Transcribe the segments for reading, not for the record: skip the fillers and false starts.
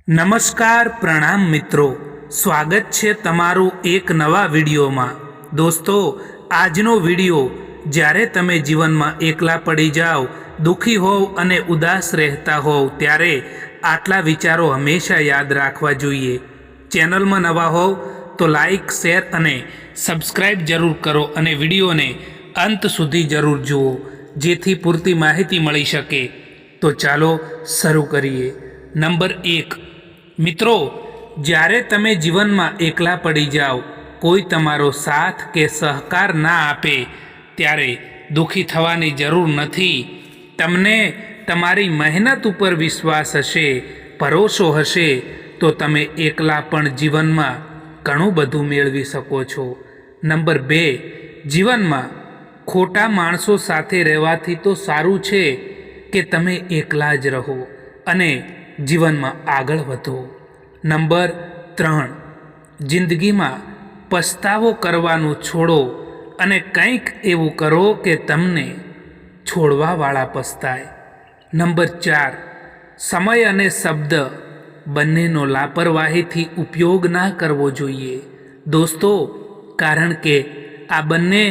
નમસ્કાર પ્રણામ મિત્રો, સ્વાગત છે તમારું એક નવા વિડીયોમાં। દોસ્તો, આજનો વિડીયો જ્યારે તમે જીવનમાં એકલા પડી જાઓ, દુઃખી હોવ અને ઉદાસ રહેતા હોવ ત્યારે આટલા વિચારો હંમેશા યાદ રાખવા જોઈએ। ચેનલમાં નવા હોવ તો લાઈક, શેર અને સબસ્ક્રાઈબ જરૂર કરો અને વિડીયોને અંત સુધી જરૂર જુઓ જેથી પૂરતી માહિતી મળી શકે। તો ચાલો શરૂ કરીએ। નંબર 1, મિત્રો, જ્યારે તમે જીવનમાં એકલા પડી જાઓ, કોઈ તમારો સાથ કે સહકાર ના આપે ત્યારે દુઃખી થવાની જરૂર નથી। તમને તમારી મહેનત ઉપર વિશ્વાસ હશે, ભરોસો હશે તો તમે એકલા પણ જીવનમાં ઘણું બધું મેળવી શકો છો। નંબર 2, જીવનમાં ખોટા માણસો સાથે રહેવાથી તો સારું છે કે તમે એકલા જ રહો અને જીવનમાં આગળ વધો। નંબર 3, જિંદગીમાં પસ્તાવો કરવાનું છોડો અને કંઈક એવું કરો કે તમને છોડવાવાળા પસ્તાય। નંબર 4, સમય અને શબ્દ બંનેનો લાપરવાહીથી ઉપયોગ ના કરવો જોઈએ દોસ્તો, કારણ કે આ બંને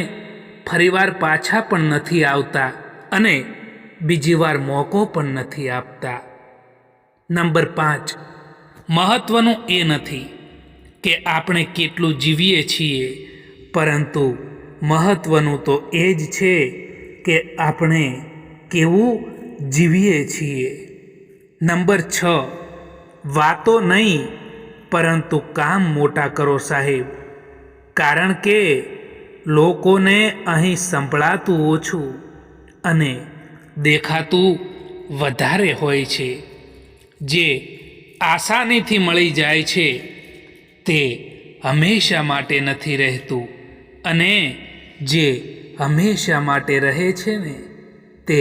ફરીવાર પાછા પણ નથી આવતા અને બીજી વાર મોકો પણ નથી આપતા। નંબર 5, મહત્ત્વનું એ નથી કે આપણે કેટલું જીવીએ છીએ, પરંતુ મહત્ત્વનું તો એ જ છે કે આપણે કેવું જીવીએ છીએ। નંબર 6, વાતો નહીં પરંતુ કામ મોટા કરો સાહેબ, કારણ કે લોકોને અહીં સંભળાતું ઓછું અને દેખાતું વધારે હોય છે। જે આસાનીથી મળી જાય છે તે હંમેશા માટે નથી રહેતું અને જે હંમેશા માટે રહે છે ને તે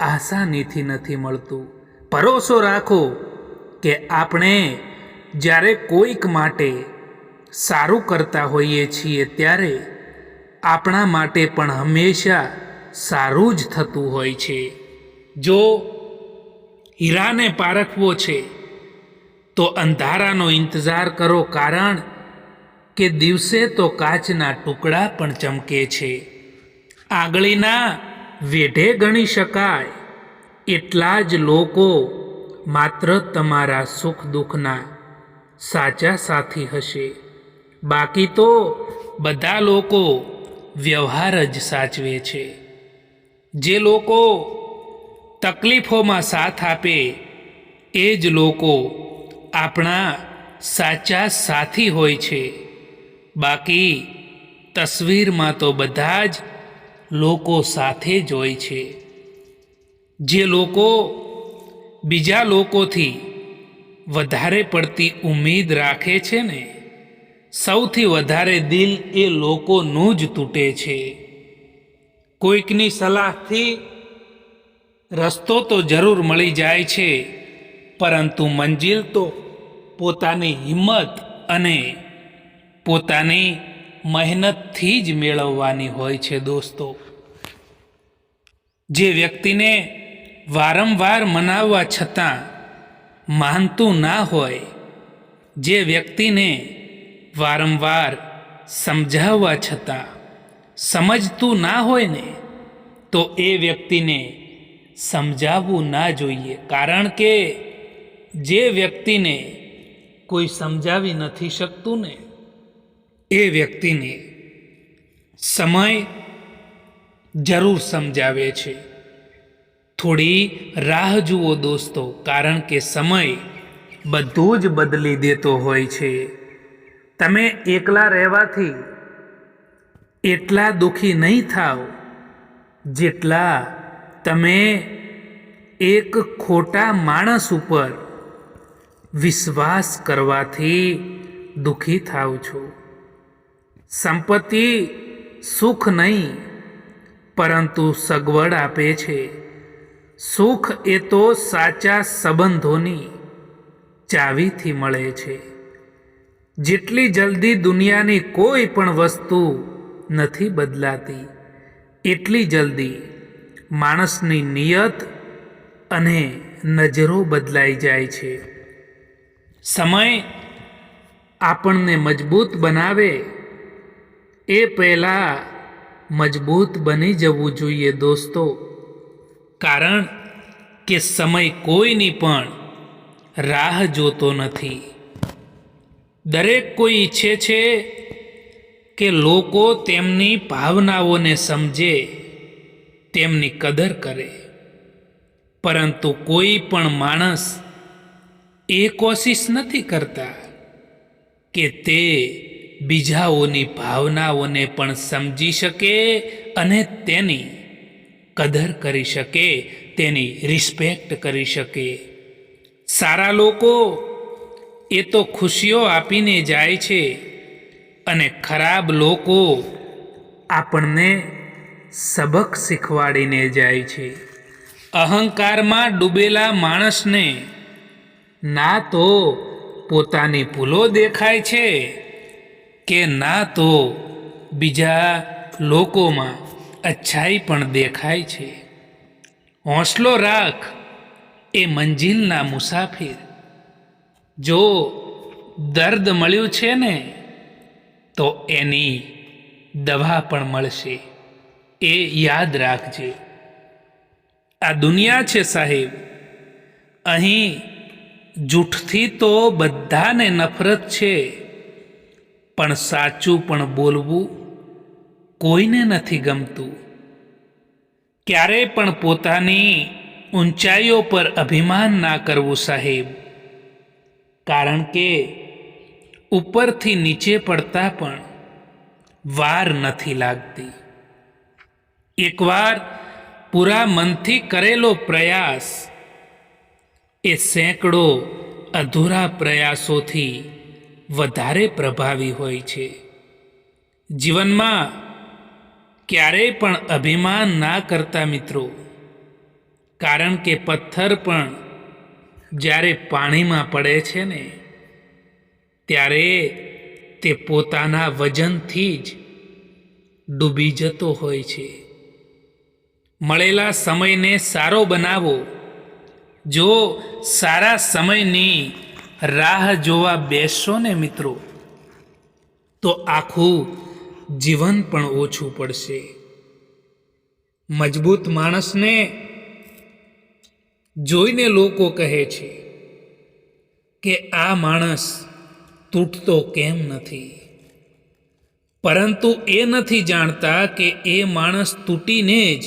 આસાનીથી નથી મળતું। ભરોસો રાખો કે આપણે જ્યારે કોઈક માટે સારું કરતા હોઈએ છીએ ત્યારે આપણા માટે પણ હંમેશા સારું જ થતું હોય છે। જો હીરાને પારખવો છે તો અંધારાનો ઇંતજાર કરો, કારણ કે દિવસે તો કાચના ટુકડા પણ ચમકે છે। આંગળીના વેઢે ગણી શકાય એટલા જ લોકો માત્ર તમારા સુખ દુઃખના સાચા સાથી હશે, બાકી તો બધા લોકો વ્યવહાર જ સાચવે છે। જે લોકો તકલીફોમાં સાથ આપે એ જ લોકો આપણા સાચા સાથી હોય છે, બાકી તસવીરમાં તો બધા જ લોકો સાથે જ હોય છે। જે લોકો બીજા લોકોથી વધારે પડતી ઉમ્મીદ રાખે છે ને, સૌથી વધારે દિલ એ લોકોનું જ તૂટે છે। કોઈકની સલાહથી રસ્તો તો જરૂર મળી જાય છે, પરંતુ મંજિલ તો પોતાની હિંમત અને પોતાની મહેનતથી જ મેળવવાની હોય છે દોસ્તો। જે વ્યક્તિને વારંવાર મનાવવા છતાં માનતું ના હોય, જે વ્યક્તિને વારંવાર સમજાવવા છતાં સમજતું ના હોય ને, તો એ વ્યક્તિને સમજાવવું ના જોઈએ, કારણ કે જે વ્યક્તિને કોઈ સમજાવી નથી શકતું ને એ વ્યક્તિને સમય જરૂર સમજાવે છે। થોડી રાહ જુઓ દોસ્તો, કારણ કે સમય બધું જ બદલી દેતો હોય છે। તમે એકલા રહેવાથી એટલા દુઃખી નહીં થાવ જેટલા તમે એક ખોટા માણસ ઉપર વિશ્વાસ કરવાથી દુઃખી થાવ છો। સંપત્તિ સુખ નહીં પરંતુ સગવડ આપે છે, સુખ એ તો સાચા સંબંધોની ચાવીથી મળે છે। જેટલી જલ્દી દુનિયાની કોઈ પણ વસ્તુ નથી બદલાતી, એટલી જલ્દી માણસની નિયત અને નજરો બદલાઈ જાય છે। સમય આપણને મજબૂત બનાવે એ પહેલાં મજબૂત બની જવું જોઈએ દોસ્તો, કારણ કે સમય કોઈની પણ રાહ જોતો નથી. દરેક કોઈ ઈચ્છે છે કે લોકો તેમની ભાવનાઓને સમજે, તેમની કદર કરે, પરંતુ કોઈ પણ માણસ એ કોશિશ નથી કરતા કે તે બીજાઓની ભાવનાઓને પણ સમજી શકે અને તેની કદર કરી શકે, તેની રિસ્પેક્ટ કરી શકે. સારા લોકો એ તો ખુશીઓ આપીને જાય છે અને ખરાબ લોકો આપણને સબક શીખવાડીને જાય છે. અહંકારમાં ડૂબેલા માણસને ના તો પોતાની ભૂલો દેખાય છે કે ના તો બીજા લોકોમાં અચ્છાઈ પણ દેખાય છે. હોંસલો રાખ એ મંજિલના મુસાફિર. જો દર્દ મળ્યું છે ને તો એની દવા પણ મળશે, એ યાદ રાખજે. આ દુનિયા છે સાહેબ, અહીં જૂઠથી તો બધાને નફરત છે, પણ સાચું પણ બોલવું કોઈને નથી ગમતું. ક્યારેય પણ પોતાની ઊંચાઈઓ પર અભિમાન ના કરવું સાહેબ, કારણ કે ઉપરથી નીચે પડતા પણ વાર નથી લાગતી. એકવાર પૂરા મનથી કરેલો પ્રયાસ એ સેંકડો અધૂરા પ્રયાસોથી વધારે પ્રભાવી હોય છે. જીવનમાં ક્યારેય પણ અભિમાન ના કરતા મિત્રો, કારણ કે પથ્થર પણ જ્યારે પાણીમાં પડે છે ને ત્યારે તે પોતાના વજનથી જ ડૂબી જતો હોય છે. મળેલા સમયને સારો બનાવો. જો સારા સમયની રાહ જોવા બેસશો ને મિત્રો તો આખું જીવન પણ ઓછું પડશે. મજબૂત માણસને જોઈને લોકો કહે છે કે આ માણસ તૂટતો કેમ નથી, પરંતુ એ નથી જાણતા કે એ માણસ તૂટીને જ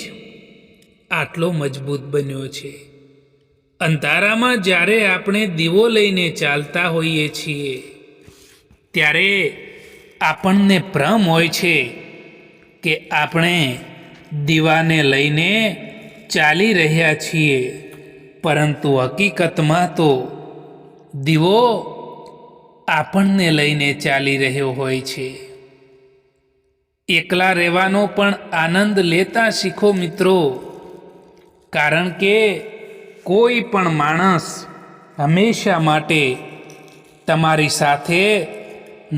આટલો મજબૂત બન્યો છે. અંધારામાં જ્યારે આપણે દીવો લઈને ચાલતા હોઈએ છીએ ત્યારે આપણને ભ્રમ હોય છે કે આપણે દીવાને લઈને ચાલી રહ્યા છીએ, પરંતુ હકીકતમાં તો દીવો આપણને લઈને ચાલી રહ્યો હોય છે. એકલા રહેવાનો પણ આનંદ લેતા શીખો મિત્રો, કારણ કે કોઈ પણ માણસ હંમેશા માટે તમારી સાથે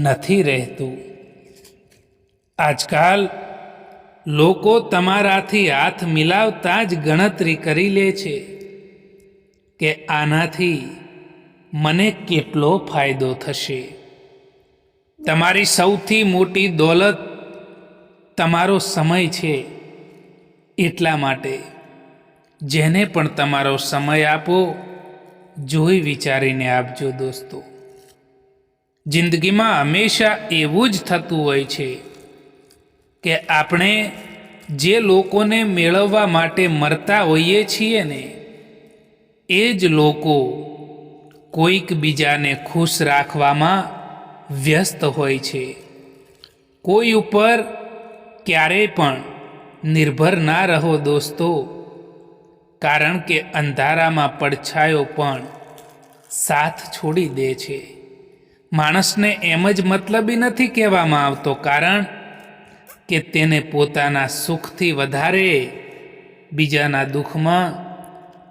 નથી રહેતું. આજકાલ લોકો તમારાથી હાથ મિલાવતા જ ગણતરી કરી લે છે કે આનાથી મને કેટલો ફાયદો થશે. તમારી સૌથી મોટી દોલત તમારો સમય છે, એટલા માટે જેને પણ તમારો સમય આપો જોઈ વિચારીને આપજો દોસ્તો. જિંદગીમાં હંમેશા એવું જ થતું હોય છે કે આપણે જે લોકોને મેળવવા માટે મરતા હોઈએ છીએ ને એ જ લોકો કોઈક બીજાને ખુશ રાખવામાં વ્યસ્ત હોય છે. કોઈ ઉપર ક્યારેય પણ નિર્ભર ના રહો દોસ્તો, કારણ કે અંધારામાં પડછાયો પણ સાથ છોડી દે છે. માણસને એમ જ મતલબી નથી કહેવામાં આવતો, કારણ કે તેને પોતાના સુખથી વધારે બીજાના દુઃખમાં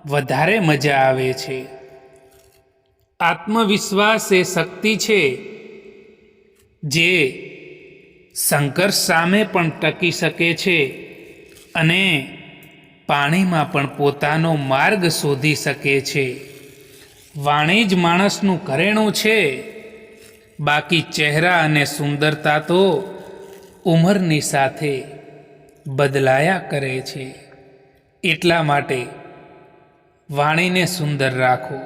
વધારે મજા આવે છે. આત્મવિશ્વાસ એ શક્તિ છે જે સંઘર્ષ સામે પણ ટકી શકે છે અને પાણીમાં પણ પોતાનો માર્ગ શોધી શકે છે. વાણી જ માણસનું ઘરેણું છે, બાકી ચહેરા અને સુંદરતા તો ઉંમરની સાથે બદલાયા કરે છે. એટલા માટે વાણીને સુંદર રાખો.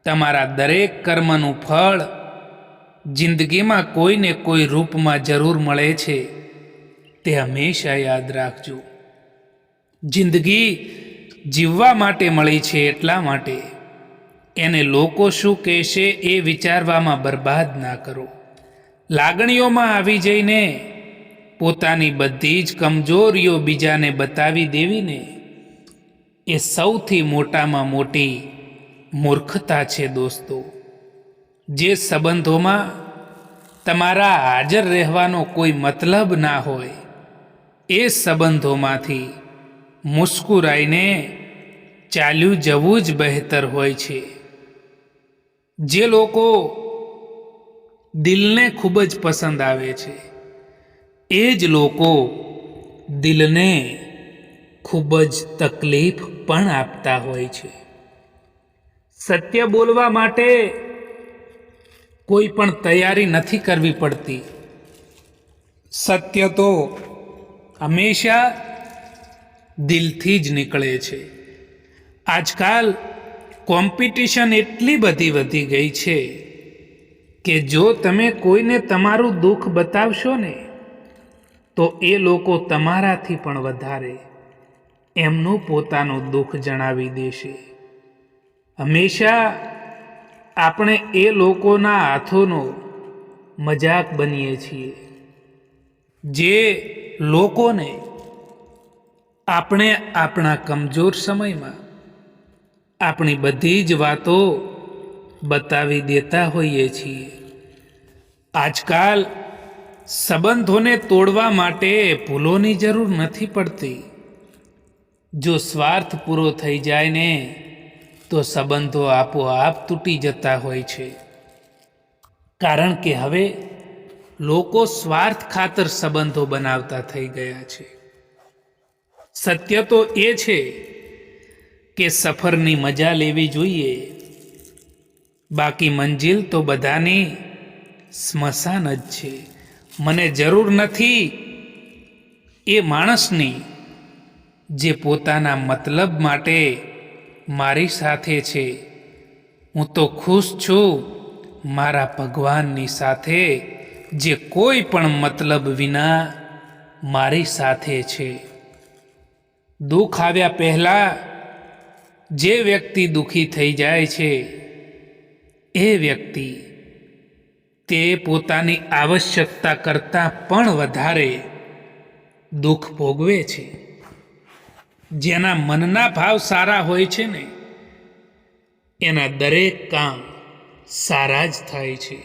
તમારા દરેક કર્મનું ફળ જિંદગીમાં કોઈને કોઈ રૂપમાં જરૂર મળે છે, તે હંમેશા યાદ રાખજો. જિંદગી જીવવા માટે મળી છે, એટલા માટે એને લોકો શું કહેશે એ વિચારવામાં બરબાદ ના કરો. લાગણીઓમાં આવી જઈને પોતાની બધી જ કમજોરીઓ બીજાને બતાવી દેવીને એ સૌથી મોટામાં મોટી મૂર્ખતા છે દોસ્તો. જે સંબંધોમાં તમારા હાજર રહેવાનો કોઈ મતલબ ના હોય, એ સંબંધોમાંથી મુસ્કુરાઈને ચાલ્યું જવું જ બહેતર હોય છે. જે લોકો દિલને ખૂબ જ પસંદ આવે છે, એ જ લોકો દિલને ખૂબ જ તકલીફ પણ આપતા હોય છે. સત્ય બોલવા માટે કોઈ પણ તૈયારી નથી કરવી પડતી. સત્ય તો હંમેશા દિલથી જ નીકળે છે. આજકાલ કોમ્પિટિશન એટલી બધી વધી ગઈ છે કે જો તમે કોઈને તમારું દુઃખ બતાવશો ને, તો એ લોકો તમારાથી પણ વધારે એમનું પોતાનું દુઃખ જણાવી દેશે. હંમેશા આપણે એ લોકોના હાથોનો મજાક બનીએ છીએ, જે લોકોને આપણે આપણા કમજોર સમયમાં આપણી બધી જ વાતો બતાવી દેતા હોઈએ છીએ. આજકાલ સંબંધોને તોડવા માટે ભૂલોની જરૂર નથી પડતી. જો સ્વાર્થ પૂરો થઈ જાય ને, તો સંબંધો આપોઆપ તૂટી જતા હોય છે. કારણ કે હવે લોકો સ્વાર્થ ખાતર સંબંધો બનાવતા થઈ ગયા છે. સત્ય તો એ છે કે સફરની મજા લેવી જોઈએ, બાકી મંજિલ તો બધાની સ્મશાન જ છે. મને જરૂર નથી એ માણસની જે પોતાના મતલબ માટે મારી સાથે છે. હું તો ખુશ છું મારા ભગવાનની સાથે, જે કોઈ પણ મતલબ વિના મારી સાથે છે. દુઃખ આવ્યા પહેલા જે વ્યક્તિ દુઃખી થઈ જાય છે, એ વ્યક્તિ તે પોતાની આવશ્યકતા કરતાં પણ વધારે દુઃખ ભોગવે છે. જેના મનના ભાવ સારા હોય છે ને, એના દરેક કામ સારા જ થાય છે.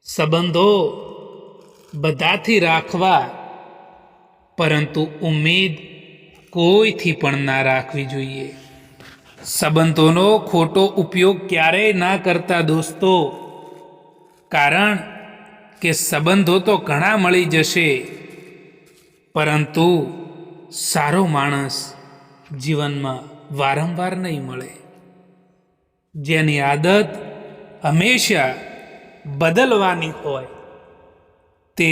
સંબંધો બધાથી રાખવા, પરંતુ ઉમ્મીદ કોઈથી પણ ના રાખવી જોઈએ. સંબંધોનો ખોટો ઉપયોગ ક્યારેય ના કરતા દોસ્તો, કારણ કે સંબંધો તો ઘણા મળી જશે, પરંતુ સારો માણસ જીવનમાં વારંવાર નહીં મળે. જેની આદત હંમેશા બદલવાની હોય, તે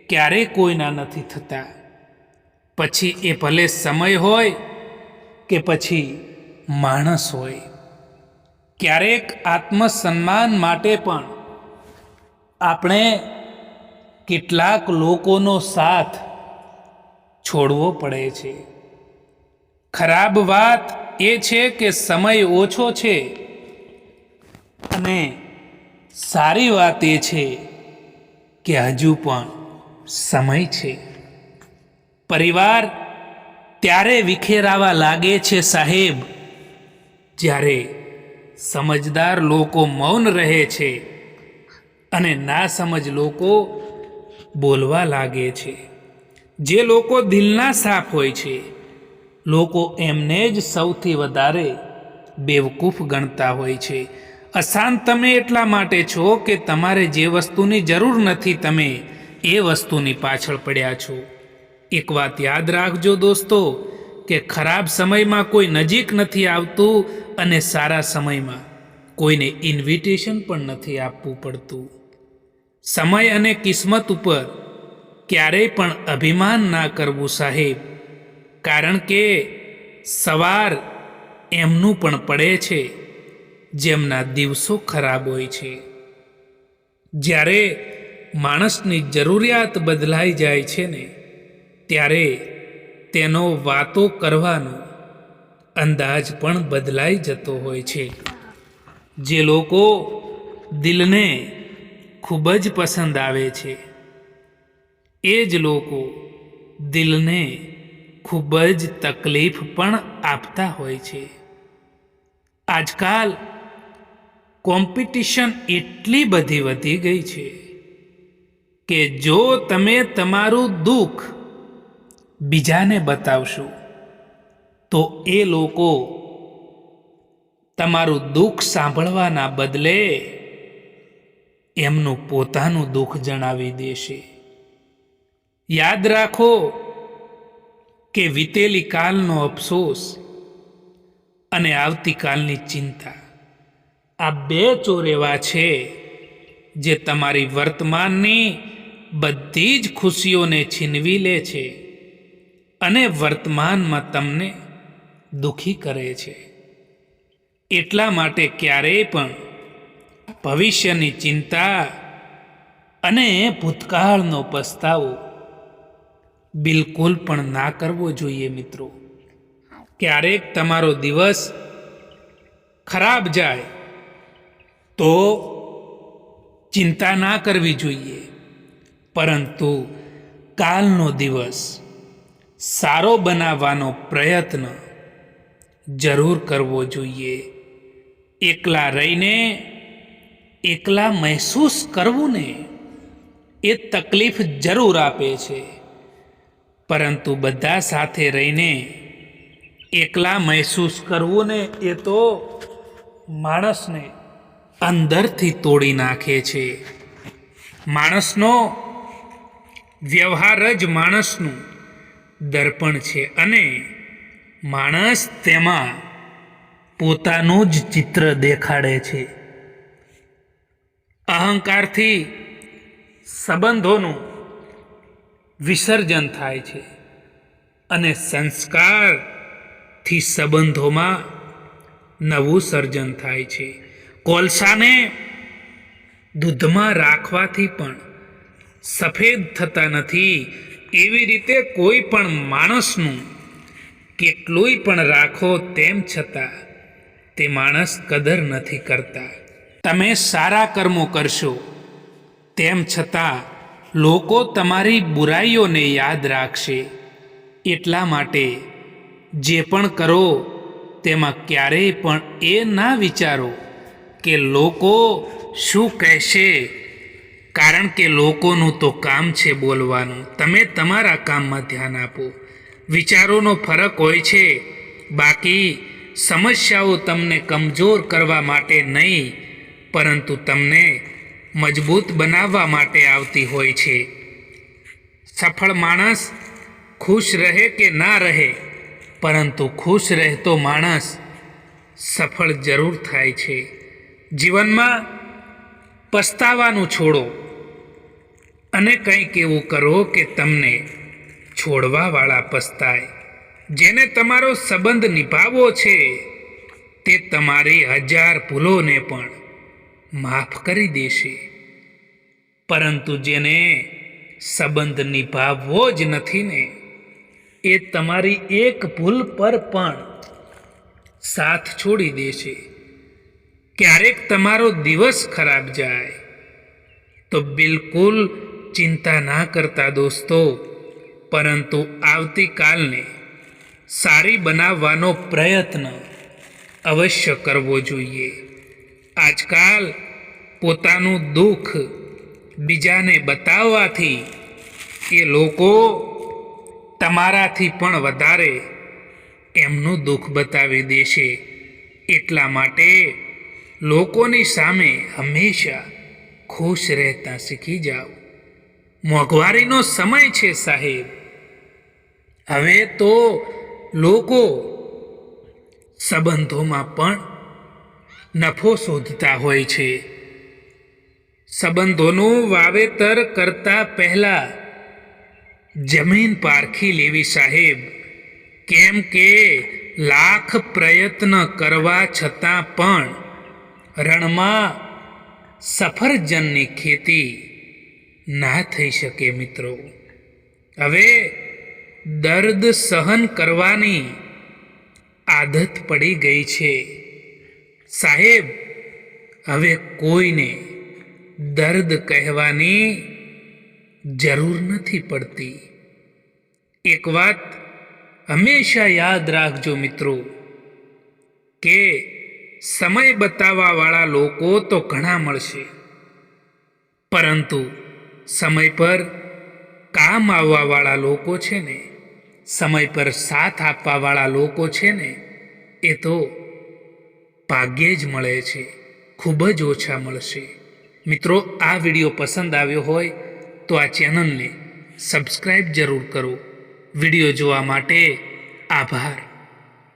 ક્યારેય કોઈના નથી થતા. પછી એ ભલે સમય હોય કે પછી માણસ હોય. ક્યારેક આત્મસન્માન માટે પણ આપણે કેટલાક લોકોનો સાથ છોડવો પડે છે. ખરાબ વાત એ છે કે સમય ઓછો છે, અને સારી વાત એ છે કે હજુ પણ સમય છે. પરિવાર ત્યારે વિખેરાવા લાગે છે સાહેબ, જ્યારે સમજદાર લોકો મૌન રહે છે અને ના સમજ લોકો બોલવા લાગે છે. જે લોકો દિલના સાફ હોય છે, લોકો એમને જ સૌથી વધારે બેવકૂફ ગણતા હોય છે. અશાંત તમે એટલા માટે છો કે તમારે જે વસ્તુની જરૂર નથી, તમે એ વસ્તુની પાછળ પડ્યા છો. એક વાત યાદ રાખજો દોસ્તો, કે ખરાબ સમયમાં કોઈ નજીક નથી આવતું, અને સારા સમયમાં કોઈને ઇન્વિટેશન પણ નથી આપવું પડતું. સમય અને કિસ્મત ઉપર ક્યારેય પણ અભિમાન ના કરવું સાહેબ, કારણ કે સવાર એમનું પણ પડે છે જેમના દિવસો ખરાબ હોય છે. જ્યારે માણસની જરૂરિયાત બદલાઈ જાય છે ને, ત્યારે તેનો વાતો કરવાનો અંદાજ પણ બદલાઈ જતો હોય છે. જે લોકો દિલને ખૂબ જ પસંદ આવે છે, એ જ લોકો દિલને ખૂબ જ તકલીફ પણ આપતા હોય છે. આજકાલ કોમ્પિટિશન એટલી બધી વધી ગઈ છે કે જો તમે તમારું દુઃખ બીજાને બતાવશો તો એ લોકો તમારું દુઃખ સાંભળવાના બદલે એમનું પોતાનું દુઃખ જણાવી દેશે. યાદ રાખો કે વીતેલી કાલનો અફસોસ અને આવતીકાલની ચિંતા, આ બે ચોર એવા છે જે તમારી વર્તમાનની બધી જ ખુશીઓને છીનવી લે છે અને વર્તમાનમાં તમને દુઃખી કરે છે. એટલા માટે ક્યારેય પણ ભવિષ્યની ચિંતા અને ભૂતકાળનો પસ્તાવો બિલકુલ પણ ના કરવો જોઈએ મિત્રો. ક્યારેક તમારો દિવસ ખરાબ જાય તો ચિંતા ના કરવી જોઈએ, પરંતુ કાલનો દિવસ સારો બનાવવાનો પ્રયત્ન જરૂર કરવો જોઈએ. એકલા રહીને એકલા મહેસૂસ કરવું ને એ તકલીફ જરૂર આપે છે, પરંતુ બધા સાથે રહીને એકલા મહેસૂસ કરવું ને એ તો માણસને અંદરથી તોડી નાખે છે. માણસનો વ્યવહાર જ માણસનું દર્પણ છે અને માણસ તેમાં પોતાનું જ ચિત્ર દેખાડે છે. અહંકારથી સંબંધોનું વિસર્જન થાય છે અને સંસ્કારથી સંબંધોમાં નવું સર્જન થાય છે. કોલસાને દૂધમાં રાખવાથી પણ સફેદ થતા નથી, એવી રીતે કોઈ પણ માણસનું કેટલુંય પણ રાખો તેમ છતાં તે માણસ કદર નથી કરતા. તમે સારા કર્મો કરશો તેમ છતાં લોકો તમારી બુરાઈઓને યાદ રાખશે. એટલા માટે જે પણ કરો તેમાં ક્યારેય પણ એ ના વિચારો કે લોકો શું કહેશે, કારણ કે લોકોનું તો કામ છે બોલવાનું. તમે તમારા કામમાં ધ્યાન આપો. વિચારોનો ફરક હોય છે, બાકી સમસ્યાઓ તમને કમજોર કરવા માટે નહીં, પરંતુ તમને મજબૂત બનાવવા માટે આવતી હોય છે. સફળ માણસ ખુશ રહે કે ના રહે, પરંતુ ખુશ રહેતો માણસ સફળ જરૂર થાય છે. જીવનમાં પસ્તાવાનું છોડો અને કંઈક એવું કરો કે તમને છોડવાવાળા પસ્તાય. જેને તમારો સંબંધ નિભાવવો છે તે તમારી 1000 ભૂલોને પણ માફ કરી દેશે, પરંતુ જેને સંબંધ નિભાવવો જ નથી ને, એ તમારી એક ભૂલ પર પણ સાથ છોડી દેશે. ક્યારેક તમારો દિવસ ખરાબ જાય તો બિલકુલ ચિંતા ના કરતા દોસ્તો, પરંતુ આવતીકાલને સારી બનાવવાનો પ્રયત્ન અવશ્ય કરવો જોઈએ. આજકાલ પોતાનું દુઃખ બીજાને બતાવવાથી એ લોકો તમારાથી પણ વધારે એમનું દુઃખ બતાવી દેશે. એટલા માટે લોકોની સામે હંમેશા ખુશ રહેતા શીખી જાઓ. મોંઘવારીનો સમય છે સાહેબ. હવે તો લોકો સંબંધોમાં પણ નફો શોધતા હોય છે. સંબંધોનું વાવેતર કરતા પહેલા જમીન પારખી લેવી સાહેબ, કેમ કે લાખ પ્રયત્ન કરવા છતાં પણ રણમાં સફરજનની ખેતી ના થઈ શકે મિત્રો. હવે દર્દ સહન કરવાની આદત પડી ગઈ છે સાહેબ. હવે કોઈને દર્દ કહેવાની જરૂર નથી પડતી. એક વાત હંમેશા યાદ રાખજો મિત્રો કે સમય બતાવવાવાળા લોકો તો ઘણા મળશે, પરંતુ સમય પર કામ આવવાવાળા લોકો છે ને, સમય પર સાથ આપવાવાળા લોકો છે ને, એ તો ભાગ્યે જ મળે છે, ખૂબ જ ઓછા મળશે. મિત્રો, આ વિડીયો પસંદ આવ્યો હોય તો આ ચેનલને સબસ્ક્રાઈબ જરૂર કરો. વિડીયો જોવા માટે આભાર.